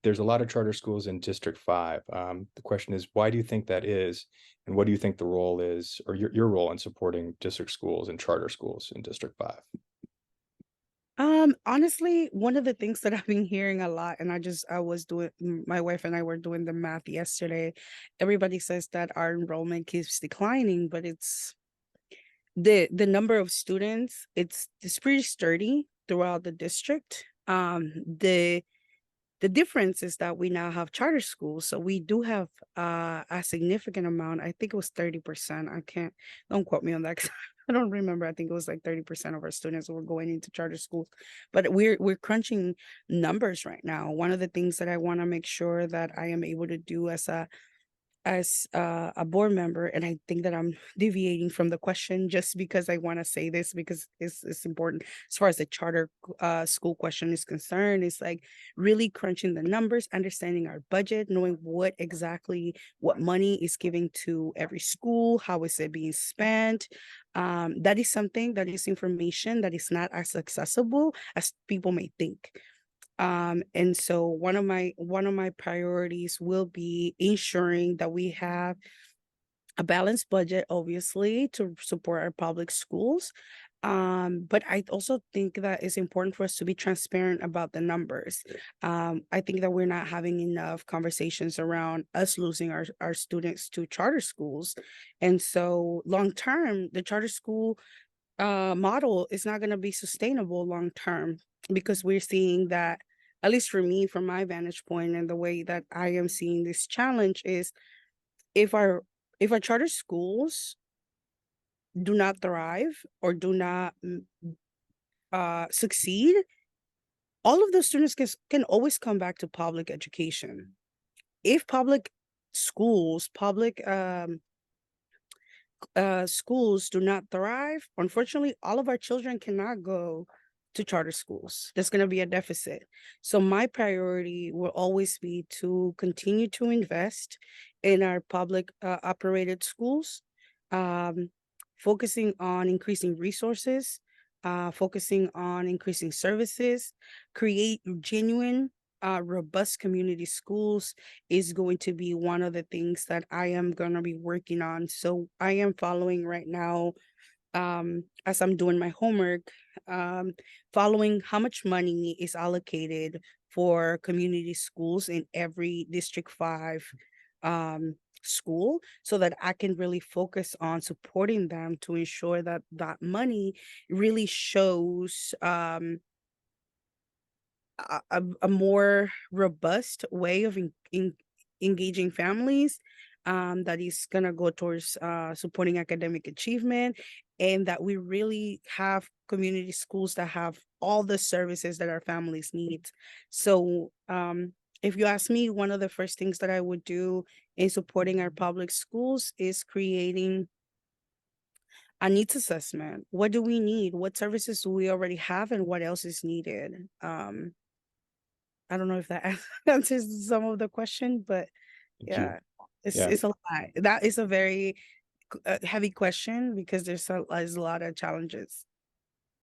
there's a lot of charter schools in District 5. The question is, why do you think that is? And what do you think the role is, or your role in supporting district schools and charter schools in District 5? Honestly, one of the things that I've been hearing a lot, and I was doing, my wife and I were doing the math yesterday. Everybody says that our enrollment keeps declining, but it's the number of students, it's pretty sturdy throughout the district. The difference is that we now have charter schools, so we do have a significant amount. I think it was 30%. I can't, don't quote me on that 'cause I don't remember. I think it was like 30% of our students were going into charter schools. But we're crunching numbers right now. One of the things that I want to make sure that I am able to do as a board member, and I think that I'm deviating from the question just because I want to say this because it's important as far as the charter school question is concerned. It's like really crunching the numbers, understanding our budget, knowing what money is giving to every school, how is it being spent. That is something, that is information that is not as accessible as people may think. And so one of my priorities will be ensuring that we have a balanced budget, obviously, to support our public schools. But I also think that it's important for us to be transparent about the numbers. I think that we're not having enough conversations around us losing our students to charter schools. And so long term, the charter school model is not going to be sustainable long term because we're seeing that, at least for me, from my vantage point and the way that I am seeing this challenge is if our charter schools do not thrive or do not succeed, all of those students can always come back to public education. If public schools do not thrive, unfortunately, all of our children cannot go to charter schools. There's going to be a deficit. So my priority will always be to continue to invest in our public operated schools, um, focusing on increasing resources, focusing on increasing services, create genuine robust community schools is going to be one of the things that I am going to be working on. So I am following right now, as I'm doing my homework, um, following how much money is allocated for community schools in every District 5 school so that I can really focus on supporting them to ensure that that money really shows a more robust way of engaging families, that is going to go towards supporting academic achievement, and that we really have community schools that have all the services that our families need. So if you ask me, one of the first things that I would do in supporting our public schools is creating a needs assessment. What do we need? What services do we already have, and what else is needed? I don't know if that answers some of the question, but Thank you. yeah, it's Yeah. it's a lot. That is a very heavy question because there's a lot of challenges.